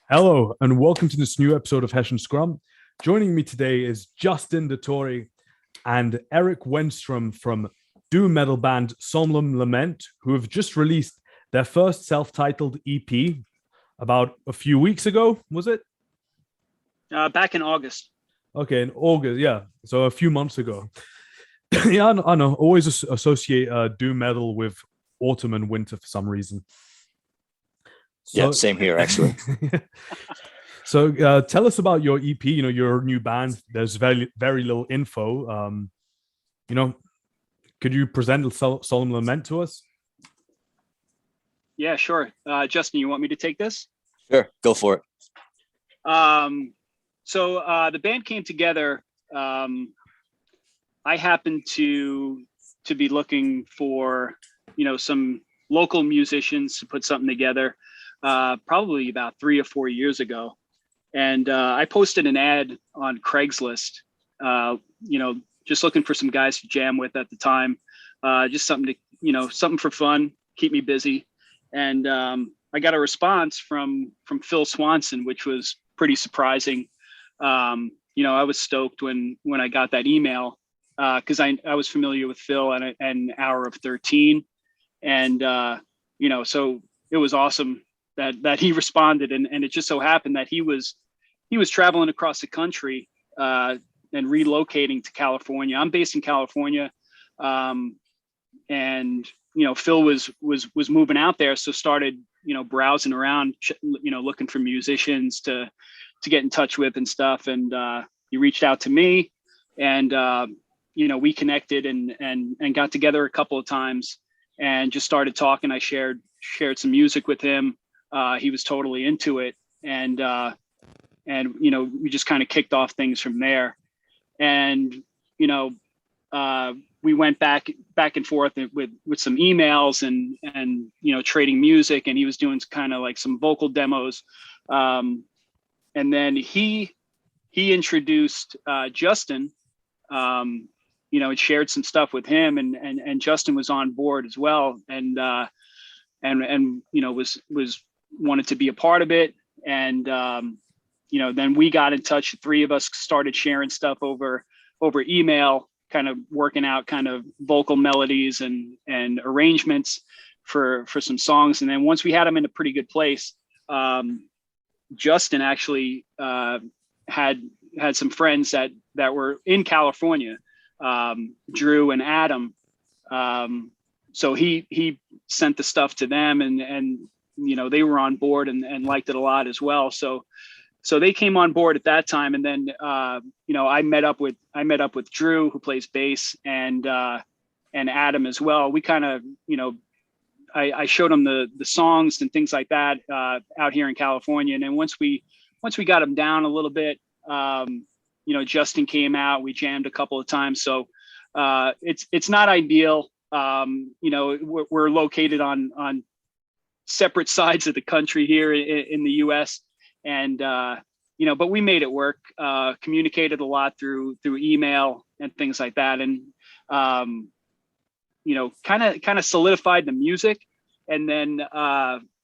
Hello, and welcome to this new episode of Hessian Scrum. Joining me today is Justin Dettori and Eric Wenstrom from doom metal band Solemn Lament, who have just released their first self-titled EP about a few weeks ago, was it? Back in August. Okay, in August, yeah. So a few months ago. Yeah, I know. Always associate doom metal with autumn and winter for some reason. Yeah, same here, actually. So tell us about your EP, your new band. There's very little info. Could you present Solemn Lament to us? Yeah, sure. Justin, you want me to take this? Sure, go for it. So the band came together. I happened to be looking for, some local musicians to put something together, probably about 3 or 4 years ago. And I posted an ad on Craigslist, just looking for some guys to jam with at the time, just something to, something for fun, keep me busy. And I got a response from Phil Swanson, which was pretty surprising. I was stoked when I got that email because I was familiar with Phil and Hour of 13. And, so it was awesome that he responded. And it just so happened that he was traveling across the country and relocating to California. I'm based in California. And Phil was moving out there, so started browsing around, looking for musicians to get in touch with and stuff. And he reached out to me, and we connected and got together a couple of times and just started talking. I shared some music with him. He was totally into it, and we just kind of kicked off things from there. And we went back and forth with some emails and trading music, and he was doing kind of like some vocal demos. And then he introduced Justin, and shared some stuff with him, and Justin was on board as well, and was wanted to be a part of it. And then we got in touch. The three of us started sharing stuff over email, kind of working out kind of vocal melodies and arrangements for some songs. And then once we had them in a pretty good place, Justin actually had some friends that were in California, Drew and Adam. So he sent the stuff to them, and they were on board and liked it a lot as well. So they came on board at that time, and then I met up with Drew, who plays bass, and Adam as well. We kind of I showed him the songs and things like that out here in California, and then once we got him down a little bit, Justin came out. We jammed a couple of times, so it's not ideal. We're located on separate sides of the country here in the U.S. And, but we made it work, communicated a lot through email and things like that. And, kind of solidified the music, and then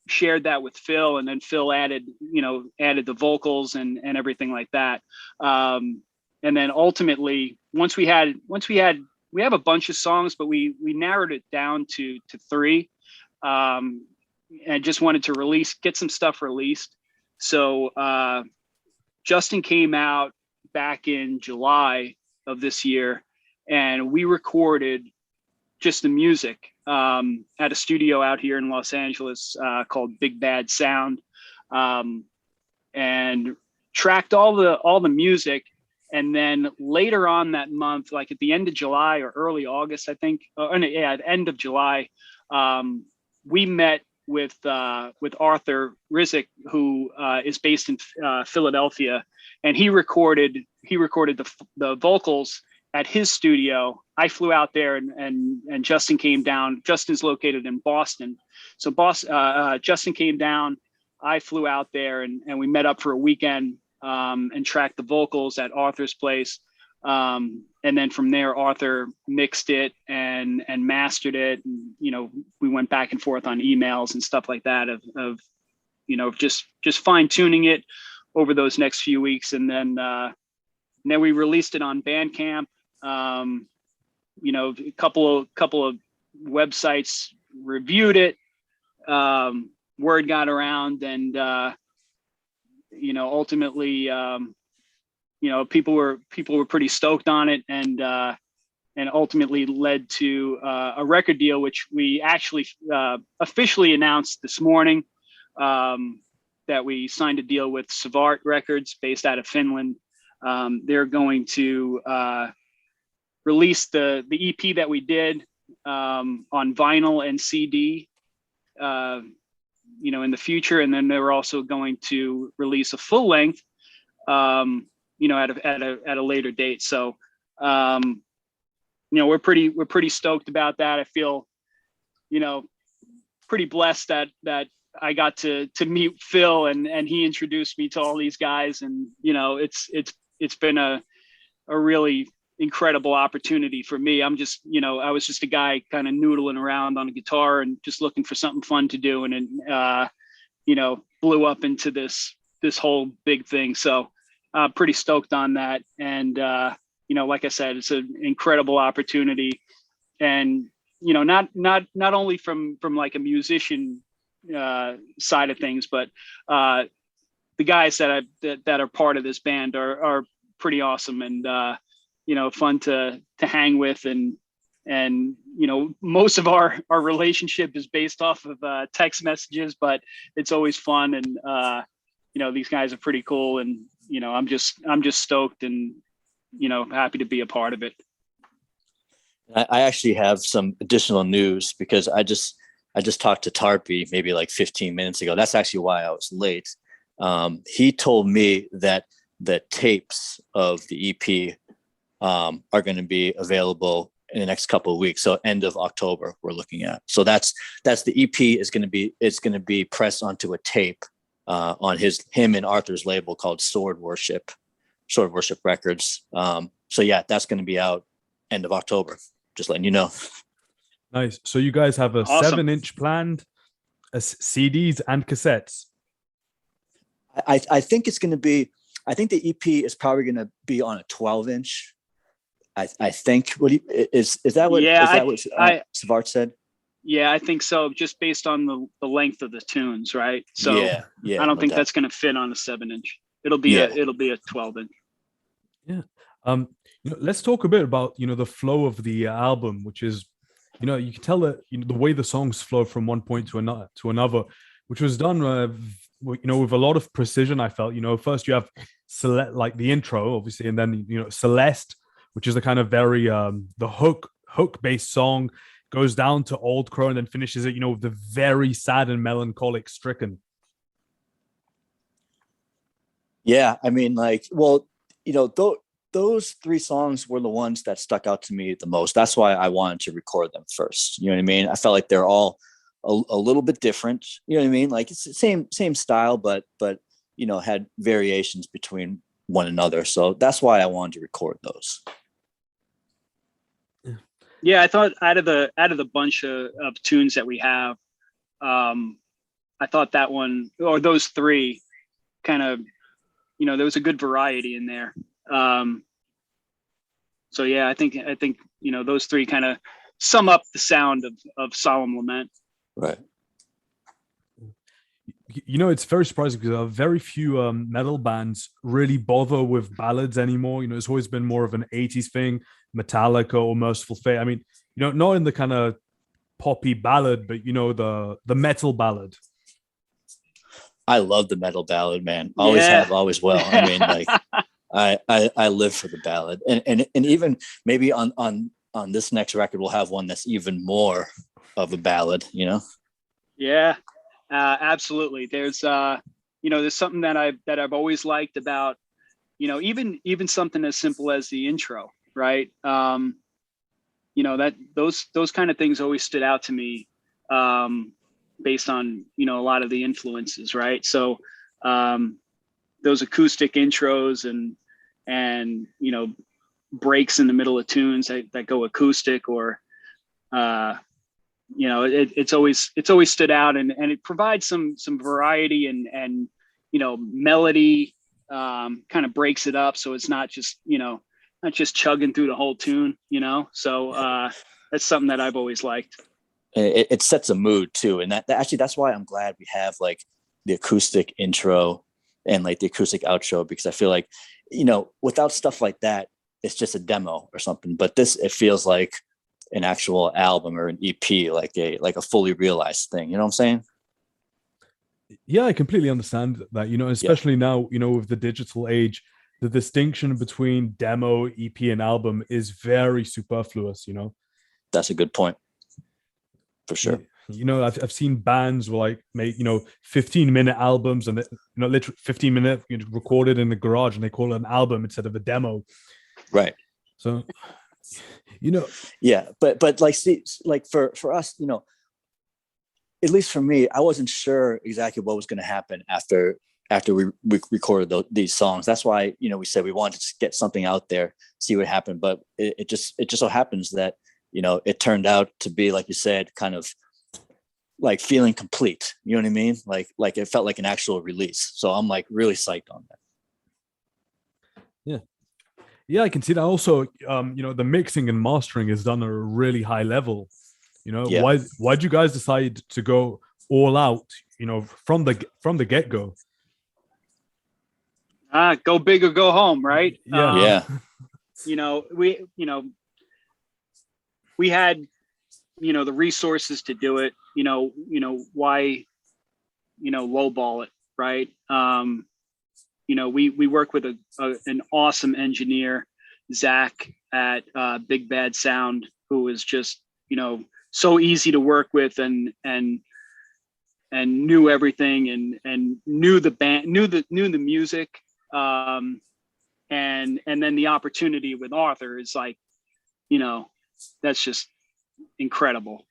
shared that with Phil, and then Phil added the vocals and everything like that. And then ultimately, we have a bunch of songs, but we narrowed it down to 3, and just wanted to get some stuff released. So Justin came out back in July of this year, and we recorded just the music at a studio out here in Los Angeles called Big Bad Sound, and tracked all the music. And then later on that month, like at the end of July or early August, I think, at the end of July, we met with Arthur Rizek, who is based in Philadelphia, and he recorded the vocals at his studio. I flew out there, and Justin came down. Justin's located in Boston, so Justin came down. I flew out there, and we met up for a weekend and tracked the vocals at Arthur's place. And then from there, Arthur mixed it and mastered it. And, we went back and forth on emails and stuff like that of just fine tuning it over those next few weeks. And then we released it on Bandcamp. A couple of websites reviewed it. Word got around, and ultimately, people were pretty stoked on it, and ultimately led to a record deal, which we actually officially announced this morning, that we signed a deal with Savart Records, based out of Finland. They're going to release the EP that we did on vinyl and CD, in the future, and then they're also going to release a full length, at a later date. So, we're pretty stoked about that. I feel, pretty blessed that I got to meet Phil, and he introduced me to all these guys, and it's been a really incredible opportunity for me. I'm just, I was just a guy kind of noodling around on a guitar and just looking for something fun to do, and then blew up into this whole big thing. So pretty stoked on that. And like I said, it's an incredible opportunity, and not only from like a musician side of things, but the guys that are part of this band are pretty awesome, and fun to hang with, and most of our relationship is based off of text messages, but it's always fun, and these guys are pretty cool, and I'm just stoked, and happy to be a part of it. I actually have some additional news, because I just talked to Tarpey maybe like 15 minutes ago. That's actually why I was late. He told me that the tapes of the EP are going to be available in the next couple of weeks. So end of October, we're looking at. So that's the EP is going to be pressed onto a tape on him and Arthur's label called Sword Worship Records. So yeah, that's going to be out end of October. Just letting you know. Nice. So you guys have a Awesome. 7-inch planned, CDs and cassettes. I think it's going to be. I think the EP is probably going to be on a 12-inch. I think. What is that? What Savart said? Yeah, I think so. Just based on the length of the tunes, right? So yeah. I don't think that's going to fit on a 7-inch. It'll be a 12-inch. Yeah. Let's talk a bit about the flow of the album, which is you can tell that the way the songs flow from one point to another, which was done with a lot of precision. I felt first you have like the intro, obviously, and then Celeste, which is the kind of very the hook based song, goes down to Old Crow, and then finishes it with the very sad and melancholic Stricken. Yeah, I mean, those three songs were the ones that stuck out to me the most. That's why I wanted to record them first. You know what I mean? I felt like they're all a little bit different. You know what I mean? Like it's the same style, but had variations between one another. So that's why I wanted to record those. Yeah, I thought out of the bunch of tunes that we have, I thought that one, or those three, kind of, there was a good variety in there. So yeah, I think those three kind of sum up the sound of Solemn Lament. Right. It's very surprising because very few metal bands really bother with ballads anymore. It's always been more of an 80s thing, Metallica or Merciful Fate. I mean, not in the kind of poppy ballad, but the metal ballad. I love the metal ballad, man. Always have, always will. I mean, like I live for the ballad, and even maybe on this next record we'll have one that's even more of a ballad. Yeah, absolutely. There's there's something that I've always liked about even something as simple as the intro, right? That those kind of things always stood out to me, based on a lot of the influences, right? So those acoustic intros and breaks in the middle of tunes that go acoustic, or it's always stood out, and it provides some variety and melody, kind of breaks it up, so it's not just chugging through the whole tune, so that's something that I've always liked. It sets a mood too, and that's why I'm glad we have like the acoustic intro and like the acoustic outro, because I feel like without stuff like that, it's just a demo or something. But it feels like an actual album or an EP, like a fully realized thing. You know what I'm saying? Yeah, I completely understand that, especially now, with the digital age, the distinction between demo, EP, and album is very superfluous, That's a good point. For sure. I've seen bands will like make 15-minute albums, and literally 15-minute recorded in the garage, and they call it an album instead of a demo. Right. So yeah, but like, see, like for us, at least for me, I wasn't sure exactly what was going to happen after we recorded these songs. That's why we said we wanted to get something out there, see what happened. But it just so happens that it turned out to be, like you said, kind of like feeling complete. You know what I mean? Like it felt like an actual release. So I'm like really psyched on that. Yeah, I can see that. Also, the mixing and mastering is done at a really high level. Why'd you guys decide to go all out? From the get go. Go big or go home, right? Yeah. We had the resources to do it. Why lowball it, right? We work with an awesome engineer, Zach, at Big Bad Sound, who is just so easy to work with, and knew everything, and knew the band, knew the music, and then the opportunity with Arthur is like, that's just incredible,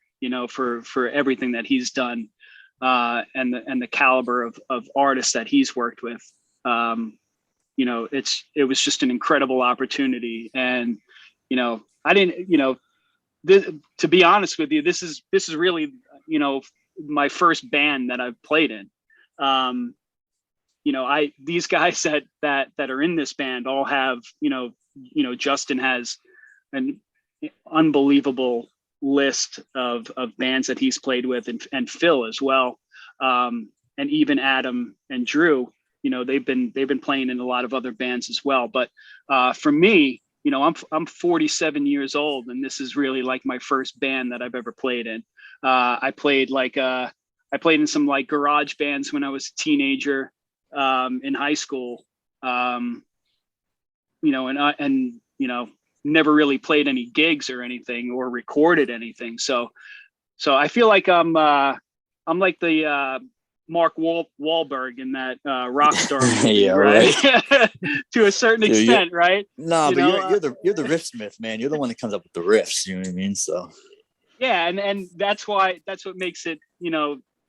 for everything that he's done, and the caliber of artists that he's worked with. It was just an incredible opportunity, and I didn't, to be honest with you, this is really my first band that I've played in. These guys that are in this band all have, Justin has an unbelievable list of bands that he's played with, and Phil as well, and even Adam and Drew. They've been playing in a lot of other bands as well. But for me, I'm 47 years old, and this is really like my first band that I've ever played in. I played in some like garage bands when I was a teenager, in high school, and never really played any gigs or anything, or recorded anything. So I feel like I'm like the Mark Wahlberg in that Rockstar movie, yeah, right? To a certain extent, right? No, but you're the riffsmith, man. You're the one that comes up with the riffs. You know what I mean? So yeah, and that's what makes it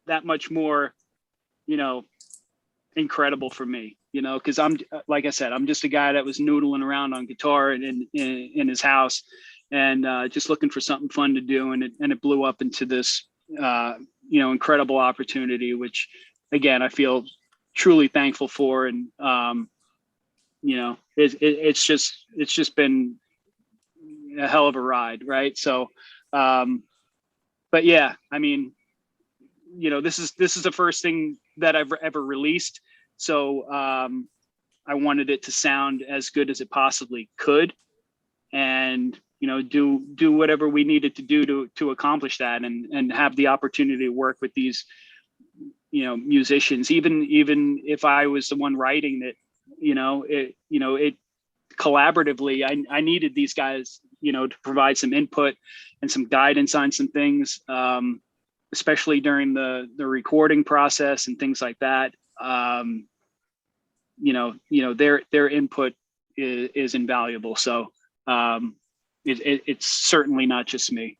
that much more incredible for me. Because I'm, like I said, I'm just a guy that was noodling around on guitar in his house, and just looking for something fun to do, and it blew up into this incredible opportunity, which again I feel truly thankful for. And it's just been a hell of a ride, right? So but yeah, I mean, this is the first thing that I've ever released, so I wanted it to sound as good as it possibly could, and do whatever we needed to do to accomplish that, and have the opportunity to work with these musicians, even if I was the one writing it, it collaboratively. I needed these guys to provide some input and some guidance on some things, especially during the recording process and things like that. Their input is invaluable. So it's certainly not just me.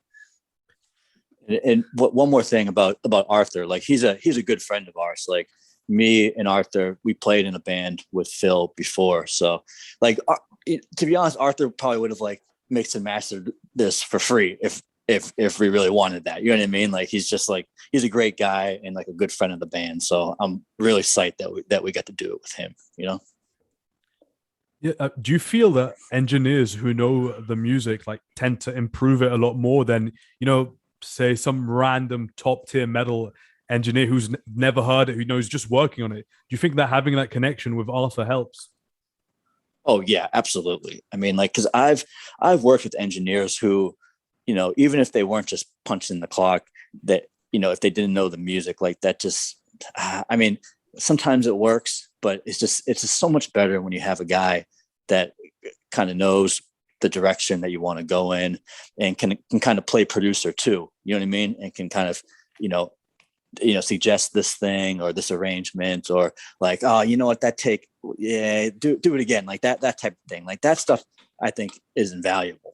And one more thing about Arthur, like he's a good friend of ours. Like me and Arthur, we played in a band with Phil before. So like, to be honest, Arthur probably would have like mixed and mastered this for free if if we really wanted that. You know what I mean? Like he's a great guy and like a good friend of the band. So I'm really psyched that we got to do it with him, you know? Yeah. Do you feel that engineers who know the music like tend to improve it a lot more than, say some random top tier metal engineer who's never heard it, who knows just working on it? Do you think that having that connection with Arthur helps? Oh yeah, absolutely. I mean, like, cause I've worked with engineers who, even if they weren't just punching the clock, that, if they didn't know the music, like that just, I mean, sometimes it works, but it's just so much better when you have a guy that kind of knows the direction that you want to go in and can kind of play producer too. You know what I mean? And can kind of, suggest this thing or this arrangement, or like, oh, you know what, that take, yeah, do it again. Like that type of thing. Like that stuff I think is invaluable.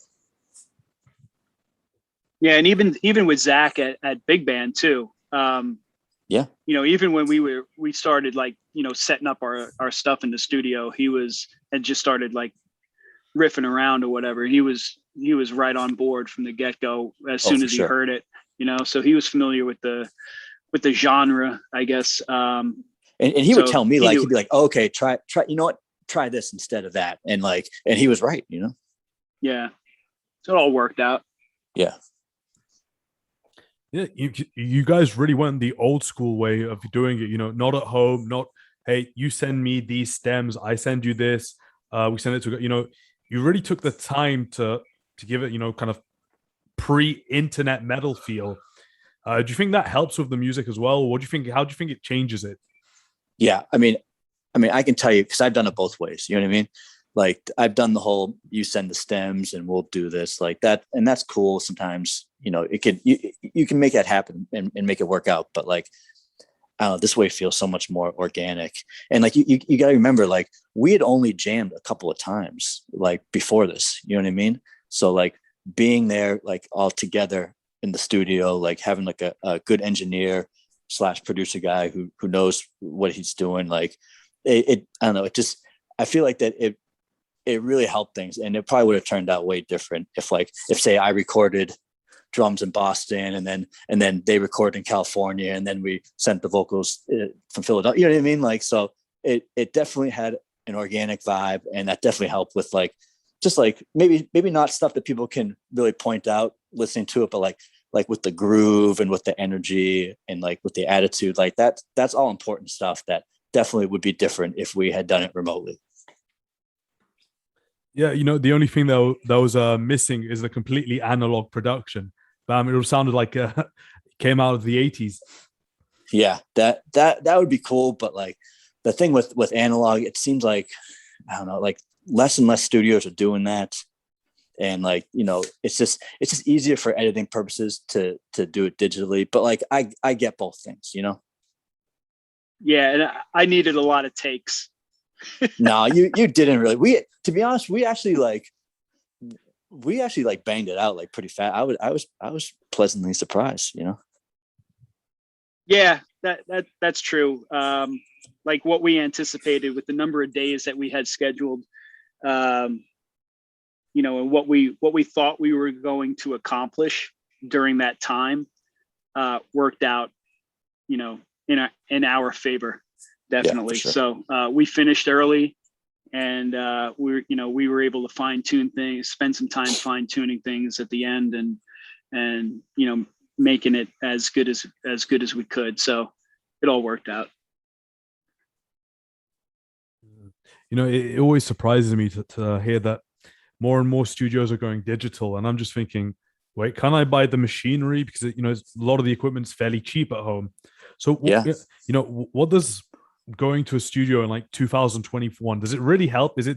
Yeah. And even with Zach at Big Band too. Yeah. Even when we started like, setting up our stuff in the studio, had just started like riffing around or whatever. He was right on board from the get-go as soon as he heard it, so he was familiar with the genre, I guess. And he would tell me, like, he'd be like, oh, okay, try, you know what, try this instead of that. And like, and he was right, Yeah. So it all worked out. Yeah. Yeah, you guys really went the old school way of doing it. Not at home, not, hey, you send me these stems, I send you this. We send it to, you really took the time to give it, kind of pre-internet metal feel. Do you think that helps with the music as well? What do you think? How do you think it changes it? Yeah, I mean, I can tell you because I've done it both ways. You know what I mean? Like I've done the whole you send the stems and we'll do this like that, and that's cool. Sometimes it can you can make that happen and make it work out. But like I don't know, this way feels so much more organic. And like you got to remember, like we had only jammed a couple of times like before this. You know what I mean? So like being there like all together in the studio, like having like a good engineer / producer guy who knows what he's doing, like it I don't know, it just, I feel like that it really helped things. And it probably would have turned out way different if say I recorded drums in Boston and then they recorded in California and then we sent the vocals from Philadelphia. You know what I mean? Like, so it definitely had an organic vibe, and that definitely helped with like, just like maybe not stuff that people can really point out listening to it, but like with the groove and with the energy and like with the attitude, like that's all important stuff that definitely would be different if we had done it remotely. Yeah, the only thing that was missing is the completely analog production. But it sounded like it came out of the 80s. Yeah, that would be cool. But like the thing with analog, it seems like, I don't know, like less and less studios are doing that. And like, it's just easier for editing purposes to do it digitally. But like, I get both things, Yeah. And I needed a lot of takes. No, you didn't really. To be honest, we actually banged it out like pretty fast. I was pleasantly surprised, Yeah, that's true. Like what we anticipated with the number of days that we had scheduled, and what we thought we were going to accomplish during that time, worked out, in our favor, definitely. Yeah, sure. So we finished early, and we were able to fine tune things, spend some time fine tuning things at the end, and making it as good as we could. So it all worked out. It always surprises me to hear that more and more studios are going digital, and I'm just thinking, wait, can I buy the machinery? Because a lot of the equipment's fairly cheap at home. So yeah, what does going to a studio in like 2021, does it really help? Is it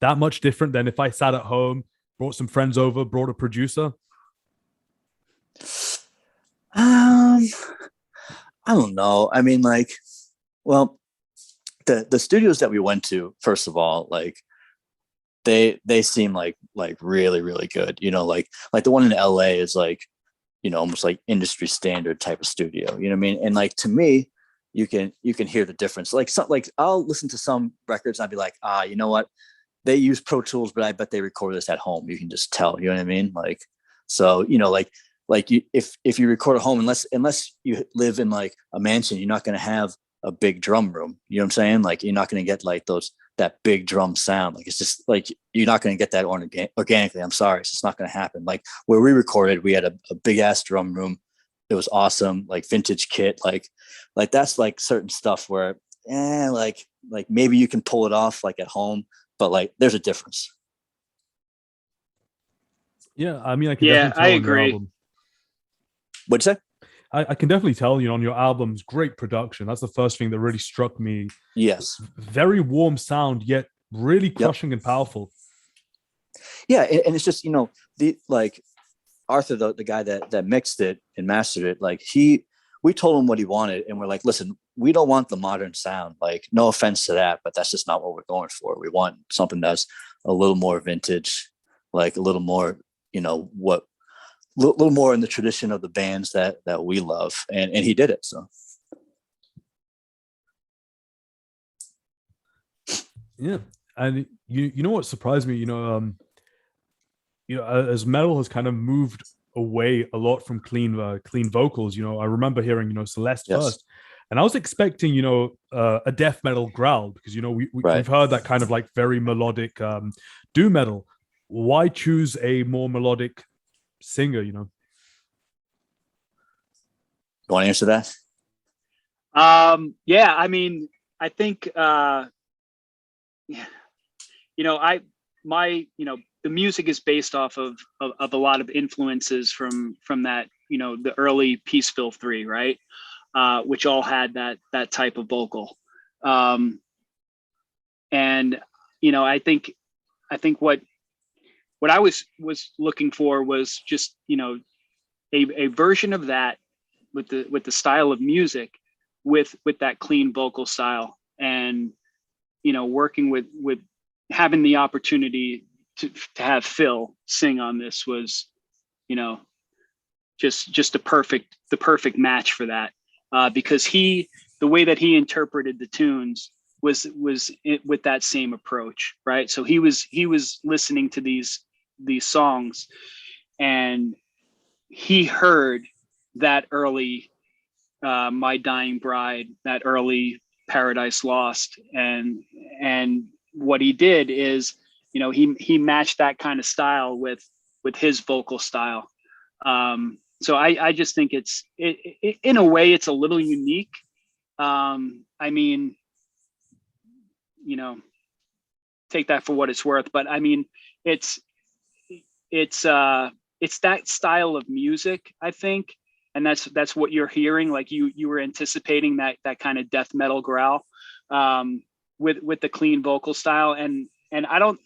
that much different than if I sat at home, brought some friends over, brought a producer? I don't know. I mean, like, well, the studios that we went to, first of all, like they seem like really, really good. Like the one in LA is like, almost like industry standard type of studio. You know what I mean? And like, to me, you can hear the difference. Like I'll listen to some records and I'll be like, you know what? They use Pro Tools, but I bet they record this at home. You can just tell, you know what I mean? Like, so, like like if you record at home, unless you live in like a mansion, you're not going to have a big drum room. You know what I'm saying? Like you're not going to get like that big drum sound. Like it's just like you're not going to get that organically. I'm sorry, it's just not going to happen. Like where we recorded, we had a big ass drum room. It was awesome, like vintage kit. Like that's like certain stuff where like maybe you can pull it off like at home, but like there's a difference. Yeah, I mean, I can Yeah, definitely tell I on your agree. album. What'd you say? I can definitely tell, on your album's great production. That's the first thing that really struck me. Yes. Very warm sound, yet really crushing and powerful. Yeah, and it's just the like Arthur, the guy that mixed it and mastered it. Like we told him what he wanted, and we're like, listen, we don't want the modern sound. Like, no offense to that, but that's just not what we're going for. We want something that's a little more vintage, like a little more, little more in the tradition of the bands that we love, and he did it. So yeah, and you know what surprised me, as metal has kind of moved away a lot from clean vocals. I remember hearing Celeste first, and I was expecting a death metal growl, because we've heard that kind of like very melodic doom metal. Why choose a more melodic singer? You want to answer that? Yeah, I mean, I think the music is based off of a lot of influences from that, the early Peaceville 3, right? Which all had that type of vocal. And I think what I was looking for was just, a version of that with the style of music with that clean vocal style, and working with having the opportunity to have Phil sing on this was just the perfect match for that, because the way that he interpreted the tunes was with that same approach, right? So he was listening to these songs, and he heard that early My Dying Bride, that early Paradise Lost, and what he did is he matched that kind of style with his vocal style. So I just think it's in a way it's a little unique. I mean, take that for what it's worth, but I mean it's that style of music, I think, and that's what you're hearing. Like you were anticipating that kind of death metal growl with the clean vocal style, and I don't,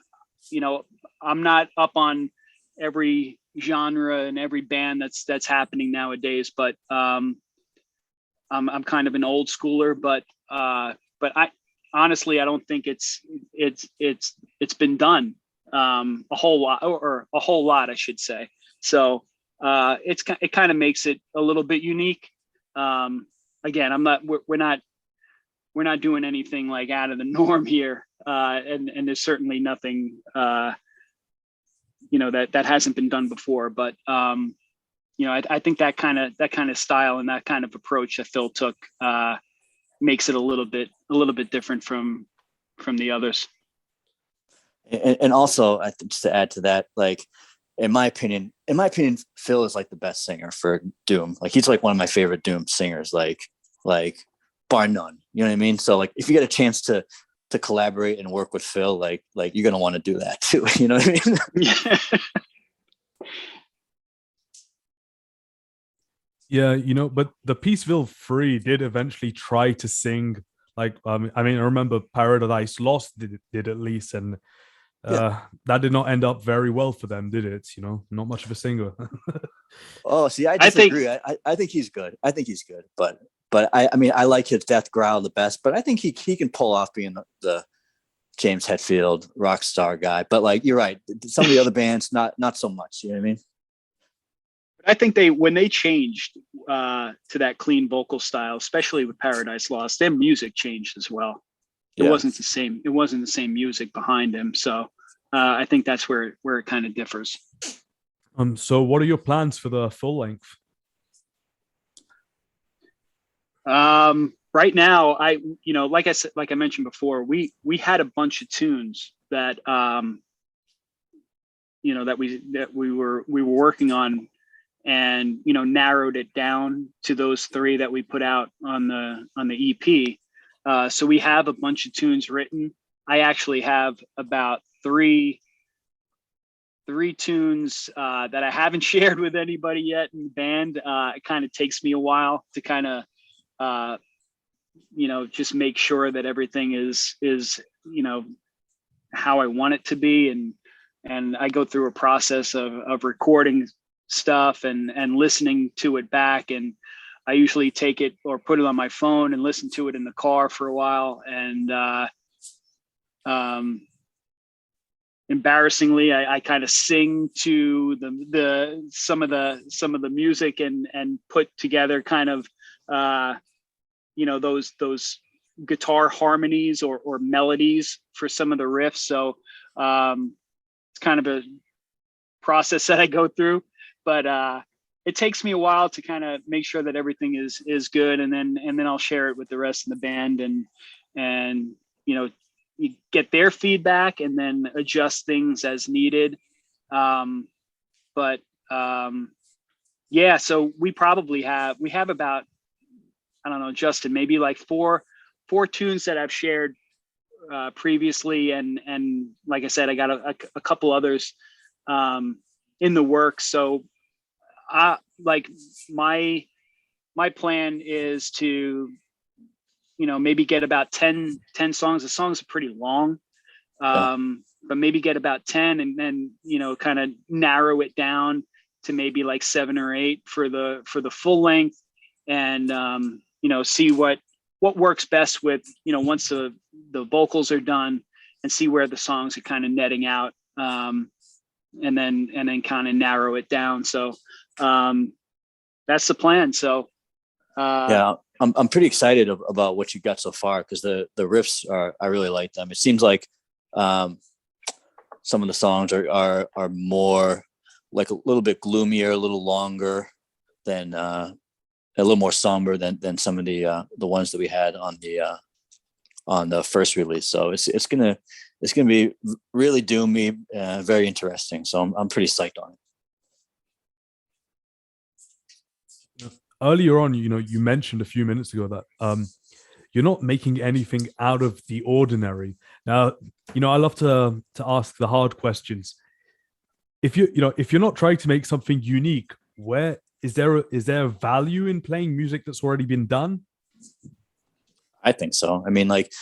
I'm not up on every genre and every band that's happening nowadays, but I'm kind of an old schooler, but I honestly I don't think it's been done a whole lot, I should say. So it kind of makes it a little bit unique. Again, we're not doing anything like out of the norm here, and there's certainly nothing that hasn't been done before. But I think that kind of style and that kind of approach that Phil took makes it a little bit different from the others. And also, I think, just to add to that, like in my opinion, Phil is like the best singer for doom. Like he's like one of my favorite doom singers, like bar none. You know what I mean? So like if you get a chance to collaborate and work with Phil, like you're gonna want to do that too. You know what I mean? Yeah. Yeah, but the Peaceville 3 did eventually try to sing like I mean I remember Paradise Lost did at least, and that did not end up very well for them, did it? Not much of a singer. Oh, see, I disagree. I think he's good. But I mean, I like his death growl the best, but I think he can pull off being the James Hetfield rock star guy. But like, you're right. Some of the other bands, not so much. You know what I mean? I think when they changed to that clean vocal style, especially with Paradise Lost, their music changed as well. It wasn't the same. It wasn't the same music behind him. So I think that's where it kind of differs. So what are your plans for the full length? Right now, like I said, like I mentioned before, we had a bunch of tunes that we were working on, and narrowed it down to those three that we put out on the EP. So we have a bunch of tunes written. I actually have about three tunes that I haven't shared with anybody yet in the band. It kind of takes me a while to kind of just make sure that everything is how I want it to be, and I go through a process of recording stuff and listening to it back, and I usually take it or put it on my phone and listen to it in the car for a while. And embarrassingly, I kind of sing to the some of the music and put together kind of those guitar harmonies or melodies for some of the riffs. So it's kind of a process that I go through, but it takes me a while to kind of make sure that everything is good, and then I'll share it with the rest of the band, and you get their feedback and then adjust things as needed. Yeah, so we have about, I don't know, Justin, maybe like four tunes that I've shared previously, and like I said, I got a couple others in the works. So like my plan is to maybe get about 10 songs. The songs are pretty long, but maybe get about 10, and then kind of narrow it down to maybe like 7 or 8 for the full length, and see what works best with once the vocals are done, and see where the songs are kind of netting out, and then kind of narrow it down. So that's the plan. So yeah, I'm pretty excited about what you got so far, because the riffs I really like them. It seems like some of the songs are more like a little bit gloomier, a little longer than a little more somber than some of the ones that we had on the first release. So it's gonna be really doomy, very interesting. So I'm pretty psyched on it. Earlier on, you mentioned a few minutes ago that you're not making anything out of the ordinary. Now, I love to ask the hard questions. If you're not trying to make something unique, where is there a value in playing music that's already been done? I think so. I mean, like,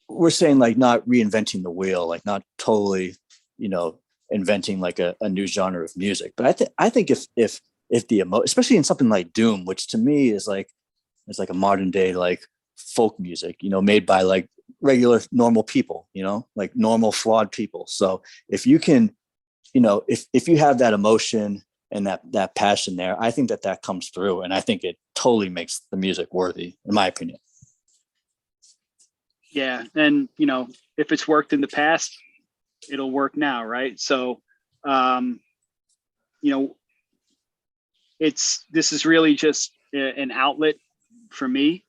we're saying like not reinventing the wheel, like not totally, inventing like a new genre of music. But I think if especially in something like doom, which to me is like a modern day like folk music, made by like regular normal people, like normal flawed people. So if you can, if you have that emotion and that passion there, I think that comes through, and I think it totally makes the music worthy, in my opinion. Yeah, and if it's worked in the past, it'll work now, right? So this is really just an outlet for me.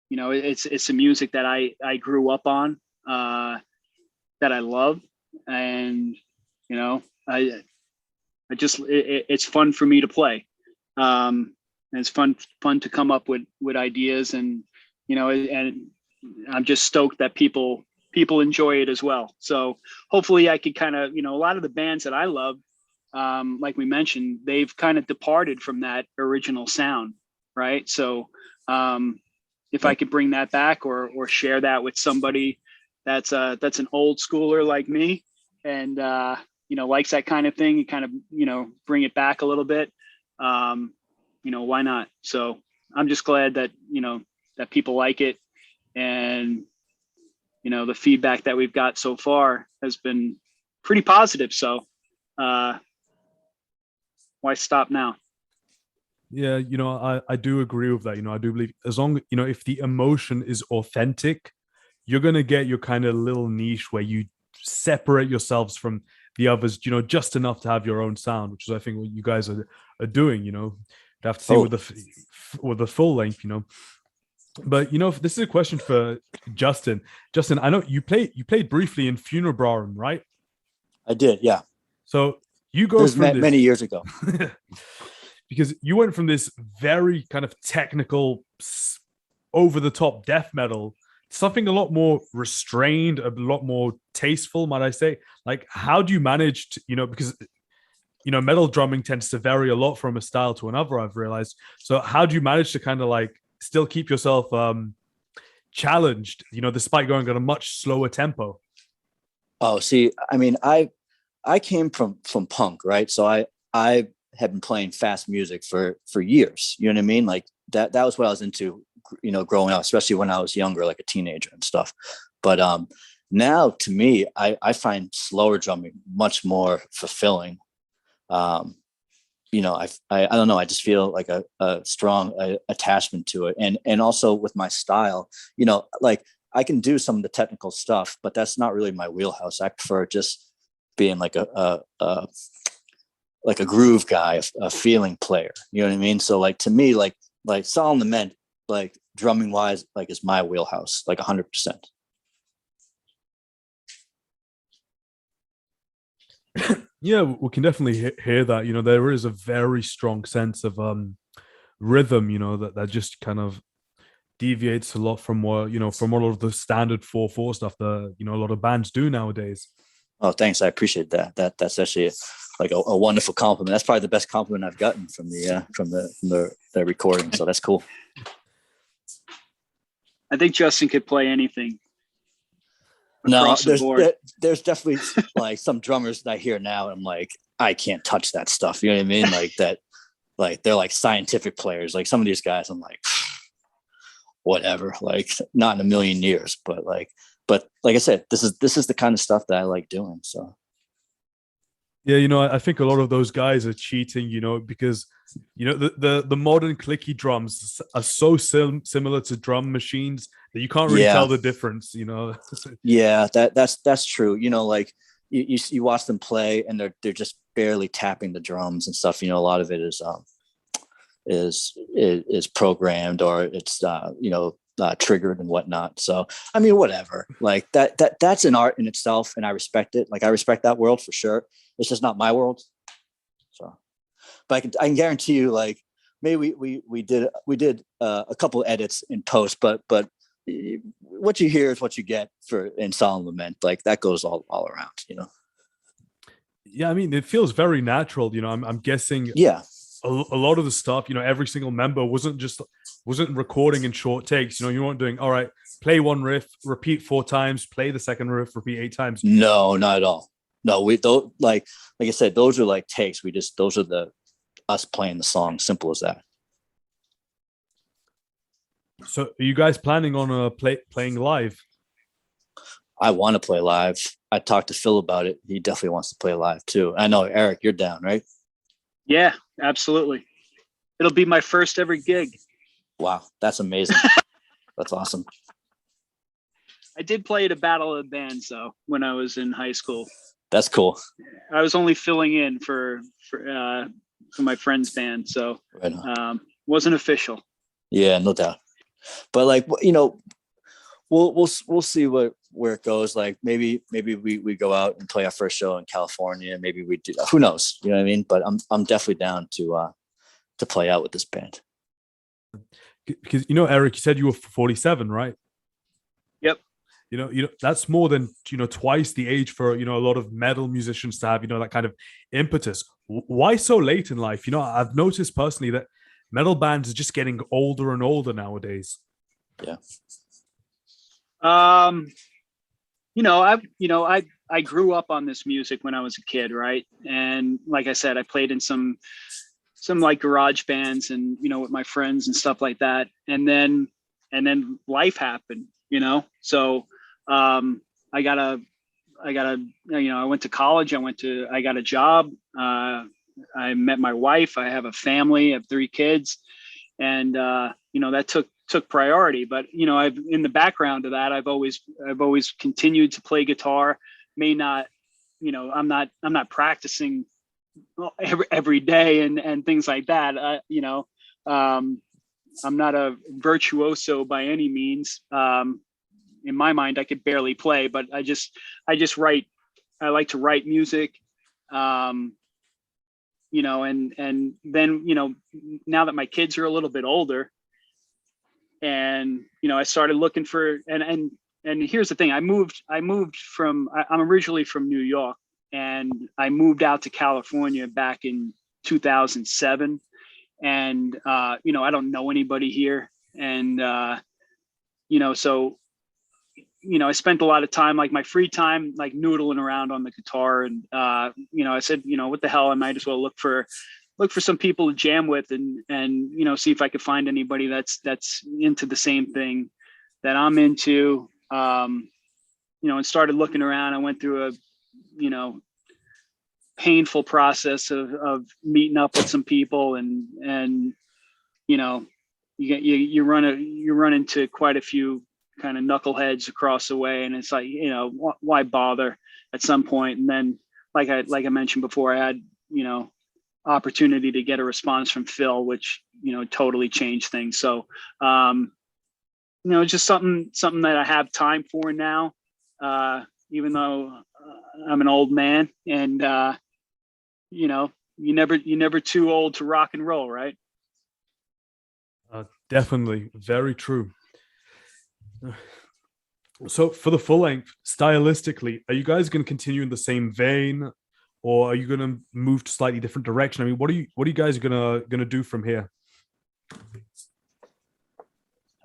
It's a music that I grew up on, that I love, and it's fun for me to play, and it's fun to come up with ideas, and and I'm just stoked that people enjoy it as well. So hopefully I could kind of, a lot of the bands that I love, like we mentioned, they've kind of departed from that original sound, right? So if I could bring that back or share that with somebody that's an old schooler like me, and likes that kind of thing, and kind of bring it back a little bit, why not? So I'm just glad that that people like it, and the feedback that we've got so far has been pretty positive. So why stop now? Yeah, I do agree with that. I do believe, as long, if the emotion is authentic, you're going to get your kind of little niche where you separate yourselves from the others, just enough to have your own sound, which is I think what you guys are doing. You have to see with the full length. But this is a question for Justin. Justin, I know you played briefly in Funeral, right? I did, yeah. So you go from this many years ago. because you went from this very kind of technical, over the top death metal, something a lot more restrained, a lot more tasteful, might I say. Like, how do you manage to, because metal drumming tends to vary a lot from a style to another, I've realized. So how do you manage to kind of like still keep yourself challenged, despite going at a much slower tempo? Oh, see, I mean, I came from punk, right? So I had been playing fast music for years. You know what I mean? Like that was what I was into, growing up, especially when I was younger, like a teenager and stuff. But now to me, I find slower drumming much more fulfilling. I don't know. I just feel like a strong attachment to it. And also with my style, like I can do some of the technical stuff, but that's not really my wheelhouse. I prefer just being like a groove guy, a feeling player. You know what I mean? So like to me, like Solemn Lament, like drumming wise, like is my wheelhouse, like 100%. Yeah, we can definitely hear that. There is a very strong sense of rhythm, that just kind of deviates a lot from what, from all of the standard 4/4 stuff that, a lot of bands do nowadays. Oh, thanks. I appreciate that. That's actually like a wonderful compliment. That's probably the best compliment I've gotten from the recording. So that's cool. I think Justin could play anything. No, there's definitely like some drummers that I hear now, and I'm like, I can't touch that stuff. You know what I mean? Like that, like they're like scientific players. Like some of these guys, I'm like, whatever. Like not in a million years, but like I said, this is the kind of stuff that I like doing. So. Yeah, I think a lot of those guys are cheating, because the modern clicky drums are so similar to drum machines that you can't really tell the difference. Yeah, that's true. Like you watch them play and they're just barely tapping the drums and stuff. A lot of it is programmed, or it's triggered and whatnot. So I mean, whatever. Like that's an art in itself, and I respect it. Like I respect that world for sure. It's just not my world. So, but I can guarantee you, like maybe we did a couple of edits in post, but what you hear is what you get in Solemn Lament. Like that goes all around. Yeah, I mean, it feels very natural. I'm guessing. Yeah. A lot of the stuff, every single member wasn't recording in short takes. You weren't doing, all right, play one riff, repeat 4 times, play the second riff, repeat 8 times. No, not at all. No, we don't, like I said, those are like takes. Those are us playing the song. Simple as that. So are you guys planning on playing live? I want to play live. I talked to Phil about it. He definitely wants to play live too. I know, Eric, you're down, right? Yeah, absolutely. It'll be my first ever gig. Wow, that's amazing. That's awesome. I did play at a battle of the bands though when I was in high school. That's cool. I was only filling in for my friend's band, so wasn't official. Yeah, no doubt. But like we'll see where it goes. Like maybe we go out and play our first show in California. Maybe we do. Who knows? You know what I mean? But I'm definitely down to play out with this band. Because Eric, you said you were 47, right? Yep. That's more than twice the age for a lot of metal musicians to have that kind of impetus. Why so late in life? I've noticed personally that metal bands are just getting older and older nowadays. Yeah. I grew up on this music when I was a kid, right? And like I said, I played in some like garage bands and with my friends and stuff like that. And then life happened, so I went to college. I got a job. I met my wife. I have a family. I have 3 kids, and that took priority. But I've in the background of that, I've always continued to play guitar. May not I'm not practicing every day and things like that. I'm not a virtuoso by any means. In my mind, I could barely play, but I just write. I like to write music. And then, now that my kids are a little bit older, and, I started looking for, and here's the thing, I'm originally from New York, and I moved out to California back in 2007. And, I don't know anybody here. And, so, I spent a lot of time, like my free time, like noodling around on the guitar. And, I said, what the hell, I might as well look for some people to jam with and, see if I could find anybody that's into the same thing that I'm into. And started looking around. I went through a, painful process of meeting up with some people, and you run into quite a few kind of knuckleheads across the way, and it's like, why bother at some point. And then like I mentioned before, I had opportunity to get a response from Phil, which totally changed things. So it's just something that I have time for now, even though I'm an old man, and you're never too old to rock and roll, right? Definitely, very true. So for the full length, stylistically, are you guys going to continue in the same vein, or are you going to move to slightly different direction? I mean, what are you guys gonna do from here?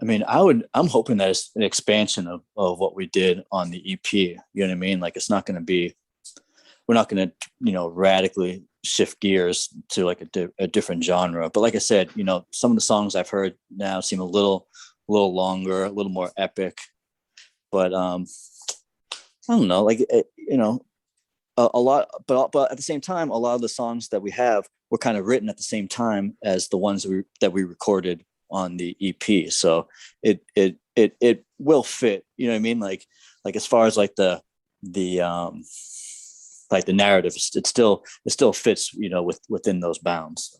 I mean, I'm hoping that it's an expansion of what we did on the EP. You know what I mean? Like, we're not going to, radically shift gears to like a different genre. But like I said, some of the songs I've heard now seem a little longer, a little more epic. But I don't know, like, a lot, but at the same time, a lot of the songs that we have were kind of written at the same time as the ones that we recorded on the EP. So it will fit, you know what I mean? Like as far as like the like the narrative, it still fits, within those bounds.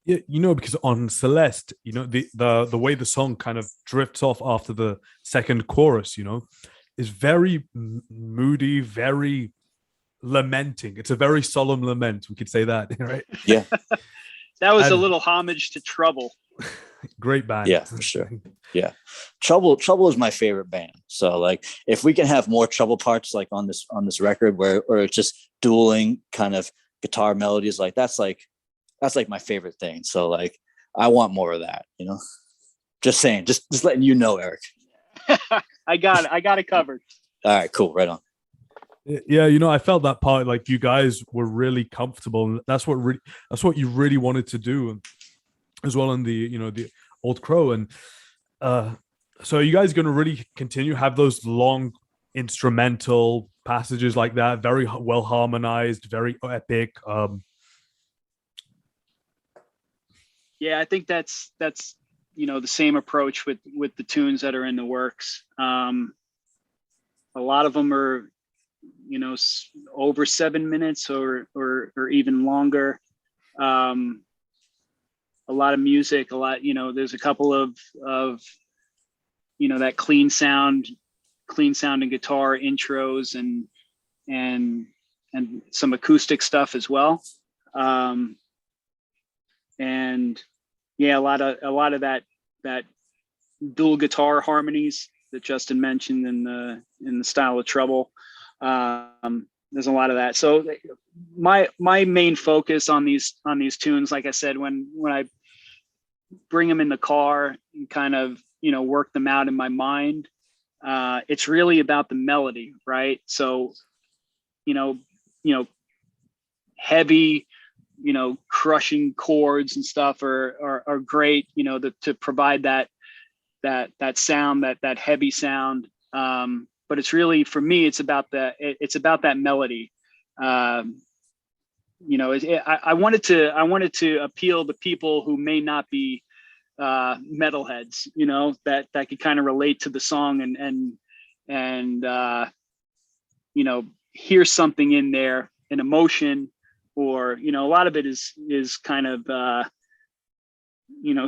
Yeah, because on Celeste, the way the song kind of drifts off after the second chorus, is very moody, very lamenting. It's a very solemn lament. We could say that, right? Yeah. That was a little homage to Trouble. Great band. Yeah, for sure. Yeah. Trouble is my favorite band. So like, if we can have more Trouble parts like on this record where it's just dueling kind of guitar melodies, like that's like my favorite thing. So like, I want more of that, just saying, just letting you know, Eric. I got it covered. All right, cool. Right on. Yeah, I felt that part, like you guys were really comfortable. That's what you really wanted to do as well in the, the Old Crow. And so are you guys going to really continue have those long instrumental passages like that, very well harmonized, very epic? Yeah, I think that's the same approach with the tunes that are in the works. A lot of them are over 7 minutes or even longer. A lot of music, there's a couple of that clean sounding guitar intros and some acoustic stuff as well. And yeah, a lot of that dual guitar harmonies that Justin mentioned in the style of Trouble. There's a lot of that. So my main focus on these tunes, like I said, when I bring them in the car and kind of work them out in my mind, it's really about the melody, right? So heavy crushing chords and stuff are great, to provide that sound, that heavy sound. But it's really, for me, it's about that melody. I wanted to appeal to people who may not be metalheads, that could kind of relate to the song and hear something in there, an emotion, or, a lot of it is kind of,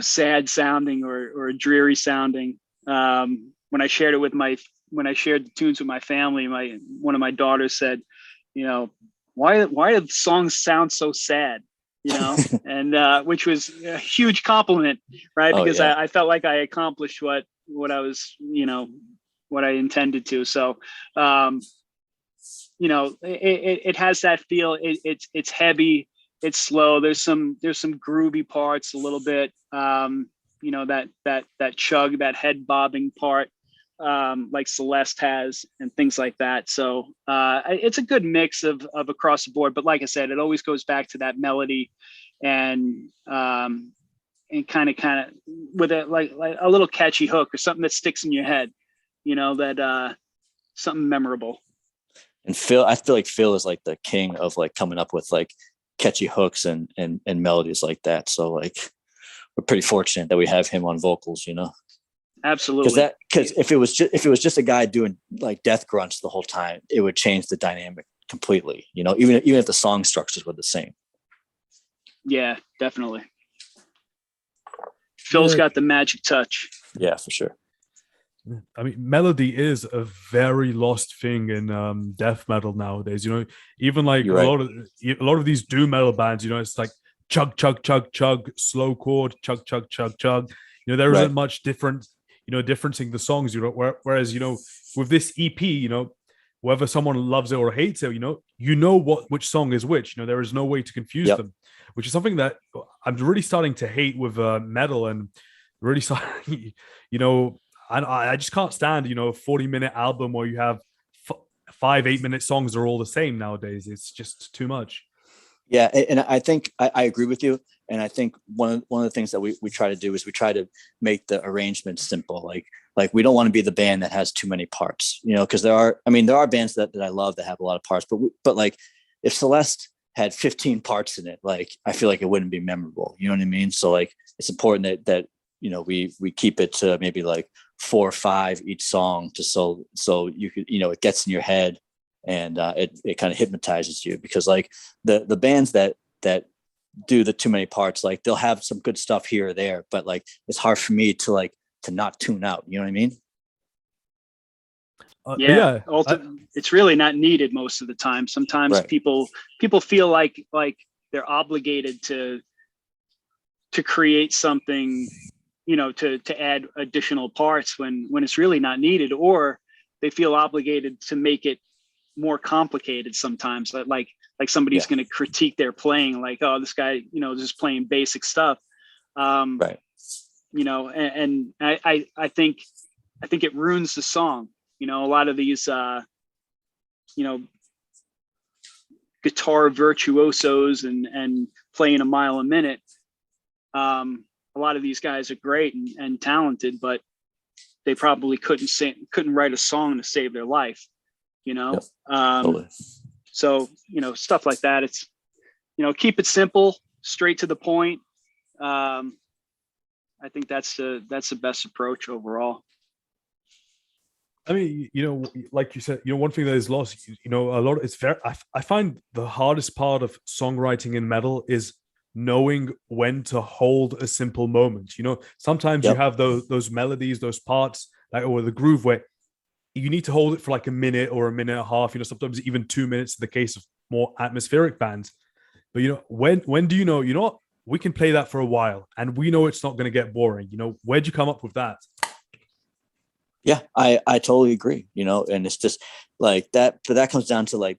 sad sounding or dreary sounding. When I shared the tunes with my family, one of my daughters said, why do the songs sound so sad? And which was a huge compliment, right? Oh, because yeah. I felt like I accomplished what I was, what I intended to. So, it has that feel. It's heavy, it's slow. There's some groovy parts a little bit. That chug, that head bobbing part, like Celeste has, and things like that. So it's a good mix of across the board. But like I said, it always goes back to that melody, and kind of with a like a little catchy hook or something that sticks in your head. That something memorable. And I feel like Phil is like the king of like coming up with like catchy hooks and melodies like that. So like we're pretty fortunate that we have him on vocals, Absolutely. Because if it was just a guy doing like death grunts the whole time, it would change the dynamic completely, even if the song structures were the same. Yeah, definitely. Phil's got the magic touch. Yeah, for sure. I mean, melody is a very lost thing in death metal nowadays. Even like a lot of these doom metal bands, it's like chug chug chug chug, slow chord, chug chug chug chug. There isn't much difference differencing the songs. Whereas with this EP, whether someone loves it or hates it, which song is which. There is no way to confuse them, which is something that I'm really starting to hate with metal, and really starting, I just can't stand, a 40-minute album where you have 5 8-minute songs are all the same nowadays. It's just too much. Yeah. And I think I agree with you. And I think one of the things that we try to do is we try to make the arrangement simple. Like we don't want to be the band that has too many parts, because there are bands that I love that have a lot of parts, but like if Celeste had 15 parts in it, like I feel like it wouldn't be memorable. You know what I mean? So like it's important that we keep it to maybe like 4 or 5 each song, just so you could, it gets in your head, and it kind of hypnotizes you, because like the bands that do the too many parts, like they'll have some good stuff here or there, but like it's hard for me to not tune out. You know what I mean? It's really not needed most of the time. Sometimes people feel like they're obligated to create something, to add additional parts when it's really not needed, or they feel obligated to make it more complicated sometimes. Like somebody's going to critique their playing, like, oh, this guy, just playing basic stuff. And I think it ruins the song. A lot of these, guitar virtuosos and playing a mile a minute. A lot of these guys are great and talented, but they probably couldn't write a song to save their life, Totally. So, stuff like that. It's, keep it simple, straight to the point. I think that's the best approach overall. I mean, like you said, one thing that is lost, a lot. It's very. I find the hardest part of songwriting in metal is knowing when to hold a simple moment. Sometimes you have those melodies, those parts, or the groove where you need to hold it for like a minute or a minute and a half. Sometimes even 2 minutes in the case of more atmospheric bands. But when do you know? What? We can play that for a while, and we know it's not going to get boring. Where'd you come up with that? Yeah, I totally agree. And it's just like that. But that comes down to like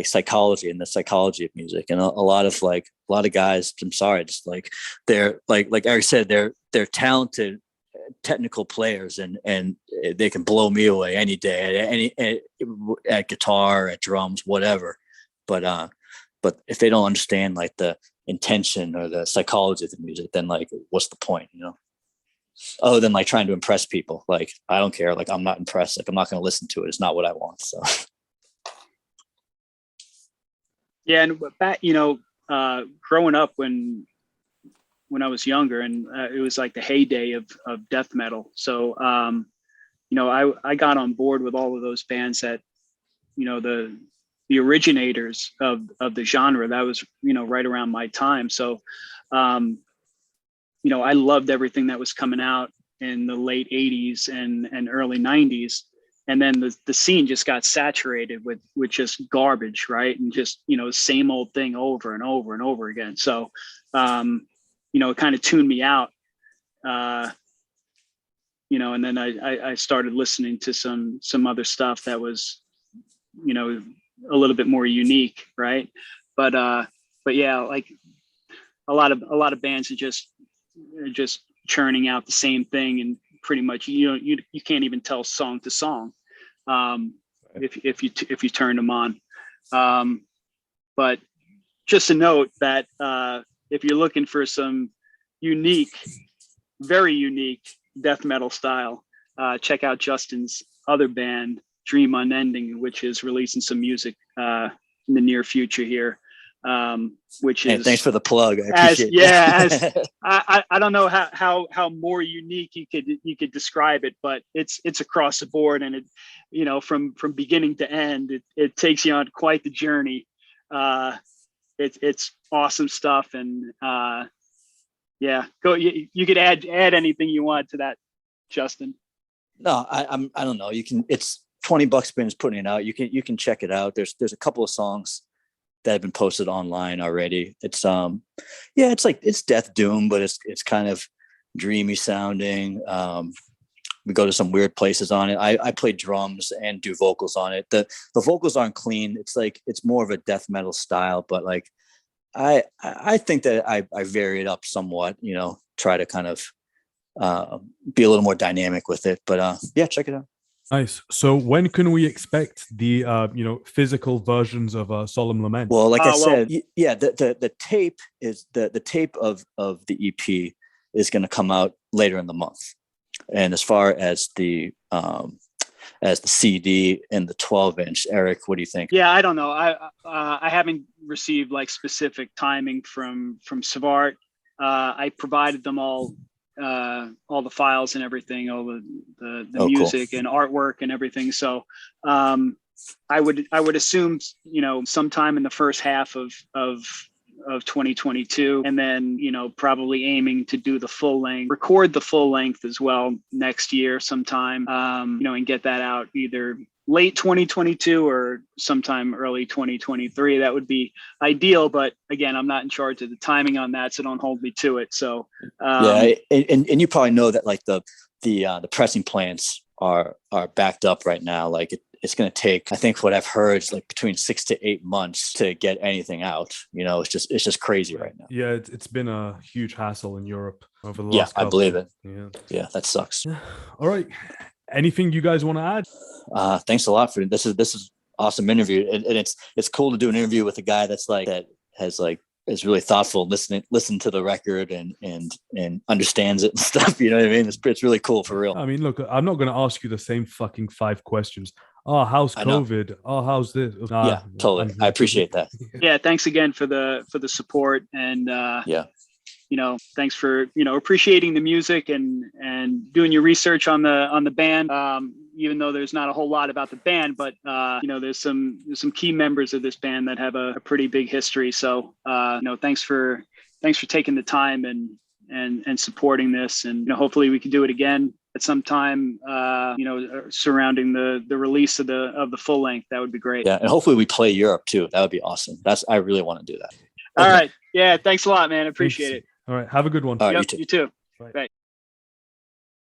psychology and the psychology of music, and a lot of guys, I'm sorry, just like they're like Eric said, they're talented technical players, and they can blow me away any day at guitar, at drums, whatever. But if they don't understand like the intention or the psychology of the music, then like what's the point, other than like trying to impress people? Like I don't care, like I'm not impressed, like I'm not going to listen to it. It's not what I want. So yeah. And back, growing up when I was younger, and it was like the heyday of death metal. So, I got on board with all of those bands that the originators of the genre. That was, right around my time. So, I loved everything that was coming out in the late 80s and early 90s. And then the scene just got saturated with just garbage, right? And just, same old thing over and over and over again. So, it kind of tuned me out, and then I started listening to some other stuff that was, a little bit more unique, right? But yeah, like a lot of bands are just churning out the same thing, and pretty much you can't even tell song to song if you turn them on. But just a note that if you're looking for some unique, very unique death metal style, check out Justin's other band, Dream Unending, which is releasing some music in the near future here. Which is, thanks for the plug. I appreciate it. I don't know how more unique you could describe it, but it's across the board, and it, from beginning to end, it takes you on quite the journey. It's awesome stuff, and yeah, go. You could add anything you want to that, Justin. No, I don't know. You can. It's $20 Spin's putting it out. You can check it out. There's a couple of songs that have been posted online already. It's it's death doom, but it's kind of dreamy sounding. We go to some weird places on it. I play drums and do vocals on it. The vocals aren't clean. It's more of a death metal style, but like I think that I vary it up somewhat, try to kind of be a little more dynamic with it. But yeah, check it out. Nice. So when can we expect the physical versions of Solemn Lament? Well, like I said, yeah, the tape is the tape of the EP is going to come out later in the month. And as far as the CD and the 12-inch, Eric, what do you think? Yeah, I don't know. I haven't received like specific timing from Savart. I provided them all the files and everything, all the music, cool, and artwork and everything. So I would assume, sometime in the first half of 2022, and then, probably aiming to do record the full length as well next year sometime, and get that out either late 2022 or sometime early 2023. That would be ideal, but again, I'm not in charge of the timing on that, so don't hold me to it. So yeah, and you probably know that like the pressing plants are backed up right now. Like it's going to take, I think what I've heard is like between 6 to 8 months to get anything out. It's just crazy right now. Yeah, it's been a huge hassle in Europe over the last couple. I believe it. Yeah, that sucks. All right, anything you guys want to add? Thanks a lot for this is awesome interview, and it's cool to do an interview with a guy is really thoughtful, listen to the record and understands it and stuff. You know what I mean? It's really cool for real. I mean, look, I'm not going to ask you the same fucking 5 questions. Oh, how's COVID? Oh, how's this? Yeah, totally. I appreciate that. Yeah, thanks again for the support, and thanks for appreciating the music and doing your research on the band. Even though there's not a whole lot about the band, but there's some key members of this band that have a pretty big history. So thanks for taking the time and supporting this, and hopefully we can do it again at some time. Surrounding the release of the full length, that would be great. Yeah, and hopefully we play Europe too. That would be awesome. I really want to do that. All right. Yeah. Thanks a lot, man. I appreciate it. All right. Have a good one. All right, you too. You too. Bye.